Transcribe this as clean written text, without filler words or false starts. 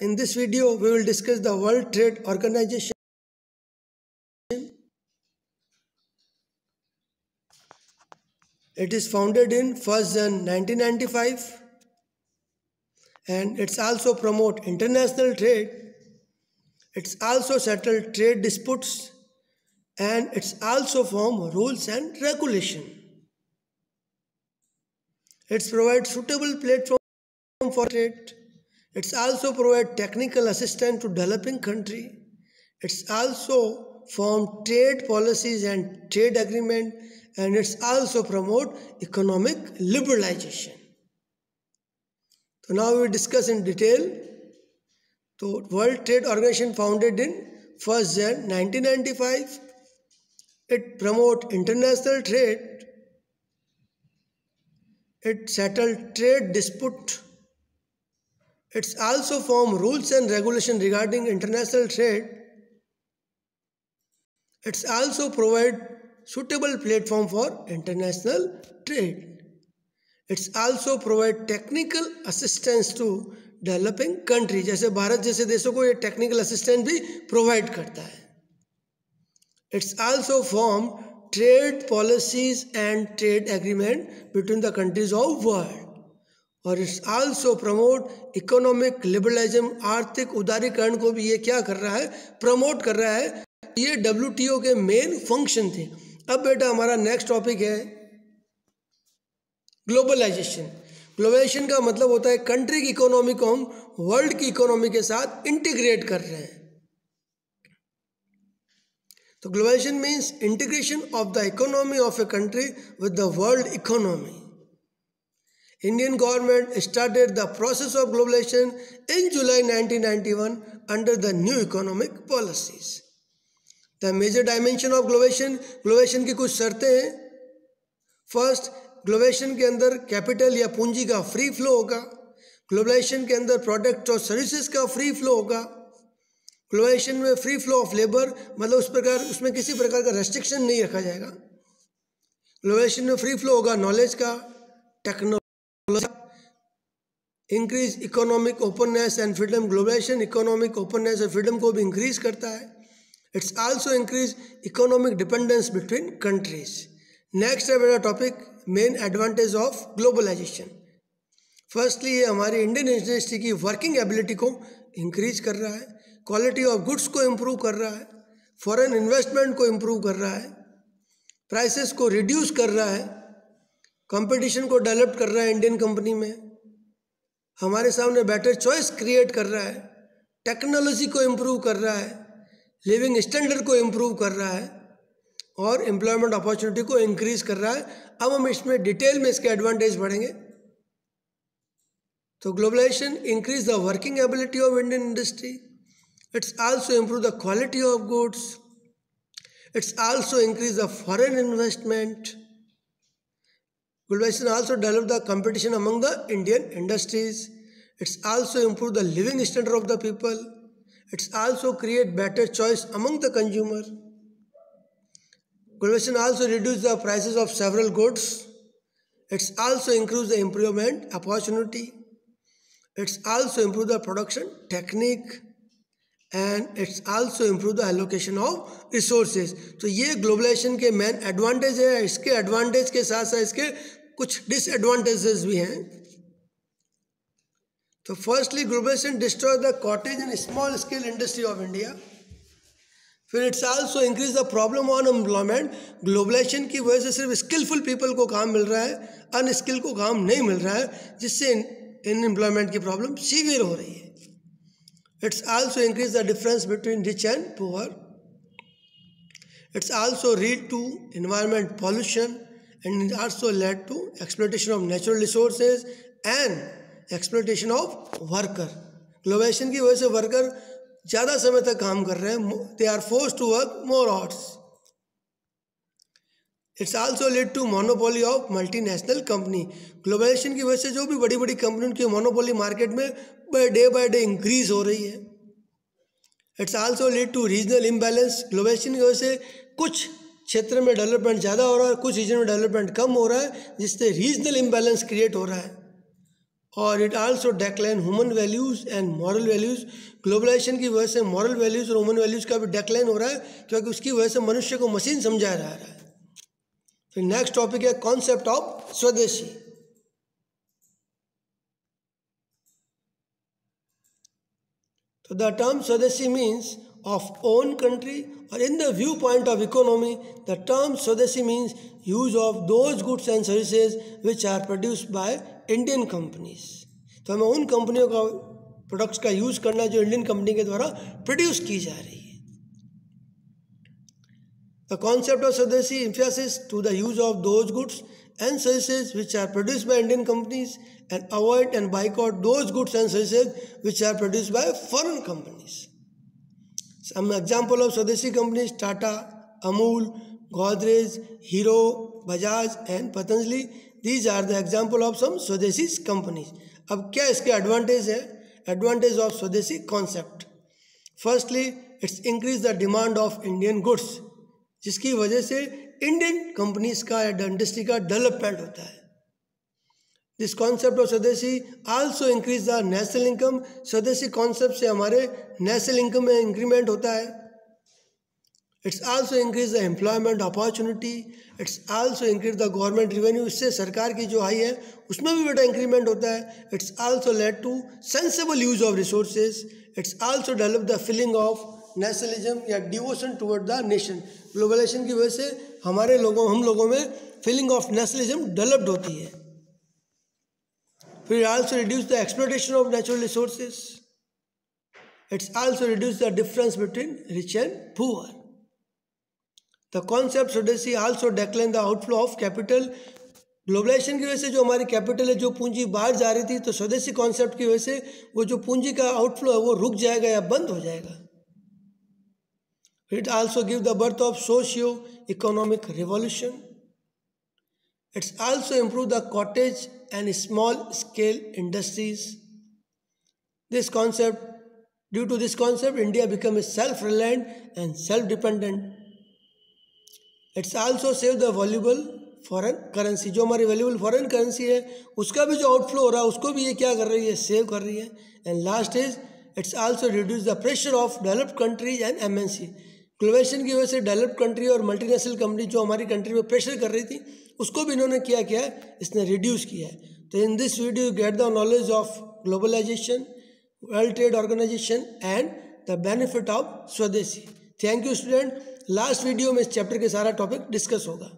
In this video, we will discuss the World Trade Organization. It is founded in 1st Jan 1995 and it's also promote international trade. It's also settle trade disputes and it's also form rules and regulation. It's provide suitable platform for trade. It's also provide technical assistance to developing country. It's also form trade policies and trade agreement, and it's also promote economic liberalization. So now we will discuss in detail. So World Trade Organization founded in 1st Jan 1995. It promote international trade. It settle trade dispute. It's also form rules and regulation regarding international trade. It's also provide suitable platform for international trade. It's also provide technical assistance to developing country. जैसे भारत जैसे देशों को ये technical assistance भी provide करता है. It's also form trade policies and trade agreement between the countries of world. और it's also promote economic liberalism, आर्थिक उदारीकरण को भी ये क्या कर रहा है, प्रमोट कर रहा है. ये WTO के मेन फंक्शन थे. अब बेटा हमारा नेक्स्ट टॉपिक है ग्लोबलाइजेशन. ग्लोबलाइजेशन का मतलब होता है कंट्री की इकोनॉमी को हम वर्ल्ड की इकोनॉमी के साथ इंटीग्रेट कर रहे हैं. तो globalisation means integration of the economy of a country with the world economy. Indian government started the process of globalization in July 1991 under the new economic policies. The major dimension of globalization की कुछ शर्तें हैं. First, globalisation के अंदर capital या पूंजी का free flow होगा. ग्लोबलाइजेशन के अंदर प्रोडक्ट और सर्विसेज का फ्री फ्लो होगा. ग्लोबलाइजेशन में फ्री फ्लो ऑफ लेबर, मतलब उसमें किसी प्रकार का रेस्ट्रिक्शन नहीं रखा जाएगा. ग्लोबलाइजेशन में फ्री फ्लो होगा नॉलेज का, technology, increase economic openness and freedom. Globalisation economic openness और फ्रीडम को भी इंक्रीज करता है. It's also increase economic dependence between countries. Next है मेरा topic main advantage of globalisation. Firstly ये हमारी इंडियन इंडस्ट्री की वर्किंग एबिलिटी को इंक्रीज कर रहा है, क्वालिटी ऑफ गुड्स को इम्प्रूव कर रहा है, फॉरेन इन्वेस्टमेंट को इम्प्रूव कर रहा है, प्राइसेस को रिड्यूस कर रहा है, कंपटीशन को डेवलप कर रहा है इंडियन कंपनी में, हमारे सामने बेटर चॉइस क्रिएट कर रहा है, टेक्नोलॉजी को इम्प्रूव कर रहा है, लिविंग स्टैंडर्ड को इम्प्रूव कर रहा है और एम्प्लॉयमेंट अपॉर्चुनिटी को इंक्रीज कर रहा है. अब हम इसमें डिटेल में इसके एडवांटेज बढ़ेंगे. तो globalisation increase the working ability of Indian industry. It's also improve the quality of goods. It's also increase the foreign investment. Globalization also develop the competition among the Indian industries. It's also improve the living standard of the people. It's also create better choice among the consumer. Globalization also reduce the prices of several goods. It's also increase the employment opportunity. It's also improve the production technique. And it's also improve the allocation of resources. तो ये globalisation के main advantage है. इसके advantage के साथ साथ इसके कुछ डिसएडवांटेजेस भी हैं. तो firstly globalization destroy the cottage and small scale industry of India. फिर it's also increase the problem on employment. Globalization की वजह से सिर्फ स्किलफुल पीपल को काम मिल रहा है, अनस्किल को काम नहीं मिल रहा है, जिससे अनएम्प्लॉयमेंट की प्रॉब्लम सीवियर हो रही है. It's also increase the difference between rich and poor. It's also lead to environment pollution and it also led to exploitation of natural resources and exploitation of worker. Globalization की वजह से worker ज़्यादा समय तक काम कर रहे हैं. They are forced to work more hours. It's also lead to monopoly of multinational company. Globalisation की वजह से जो भी बड़ी बड़ी कंपनी की मोनोपोली मार्केट में डे बाय डे इंक्रीज हो रही है. It's also lead to regional imbalance. Globalisation की वजह से कुछ क्षेत्र में डेवलपमेंट ज़्यादा हो रहा है, कुछ रीजन में डेवलपमेंट कम हो रहा है, जिससे रीजनल इम्बैलेंस क्रिएट हो रहा है. और it also decline human values and moral values. Globalisation की वजह से मॉरल वैल्यूज़ और ह्यूमन वैल्यूज़ का भी डेक्लाइन हो रहा है, क्योंकि उसकी वजह से मनुष्य को मशीन समझाया जा रहा है। फिर नेक्स्ट टॉपिक है कॉन्सेप्ट ऑफ स्वदेशी। तो द टर्म स्वदेशी means of own country, or in the viewpoint of economy, the term Swadeshi means use of those goods and services which are produced by Indian companies. तो हमें उन कंपनियों का products का use करना जो इंडियन कंपनी के द्वारा प्रोड्यूस की जा रही है। The concept of Swadeshi emphasizes to the use of those goods and services which are produced by Indian companies and avoid and boycott those goods and services which are produced by foreign companies. Some example of Swadeshi companies: Tata, Amul, Godrej, Hero, Bajaj and Patanjali. These are the example of some Swadeshi companies. अब क्या इसके advantage है? Advantage of स्वदेशी concept. Firstly, it's increase the demand of Indian goods, जिसकी वजह से Indian companies का या इंडस्ट्री का डेवलपमेंट होता है। दिस कॉन्सेप्ट ऑफ स्वदेशी also increase the national income. स्वदेशी कॉन्सेप्ट से हमारे नेशनल इनकम में इंक्रीमेंट होता है। It's also increase the employment opportunity. It's also increase the government revenue. इससे सरकार की जो आई है उसमें भी बेटा इंक्रीमेंट होता है। It's also led to sensible use of resources. It's also develop the feeling of nationalism या devotion toward the nation. Globalization की वजह से हम लोगों में फीलिंग ऑफ नेशनलिज्म डेवलप्ड होती है। It also reduce the exploitation of natural resources. It's also reduce the difference between rich and poor. The concept Swadeshi also decline the outflow of capital. Globalisation की वजह से जो हमारी capital है, जो पूंजी बाहर जा रही थी, तो स्वदेशी कॉन्सेप्ट की वजह से वो जो पूंजी का आउटफ्लो है वो रुक जाएगा या बंद हो जाएगा। It also give the birth of socio-economic revolution. It's also improve the cottage and small scale industries. Due to this concept, India became self-reliant and self-dependent. It's also save the valuable foreign currency. जो हमारी valuable foreign currency है उसका भी जो outflow हो रहा है उसको भी ये क्या कर रही है, सेव कर रही है। And last is it's also reduce the pressure of developed countries and MNC. Globalisation की वजह से डेवलप्ड कंट्री और मल्टीनेशनल कंपनी जो हमारी कंट्री में प्रेशर कर रही थी उसको भी इन्होंने क्या किया है, इसने रिड्यूस किया है। तो in this video you get the knowledge of globalization, world trade organization and the benefit of swadeshi. Thank you student. Last video में इस चैप्टर के सारा टॉपिक डिस्कस होगा।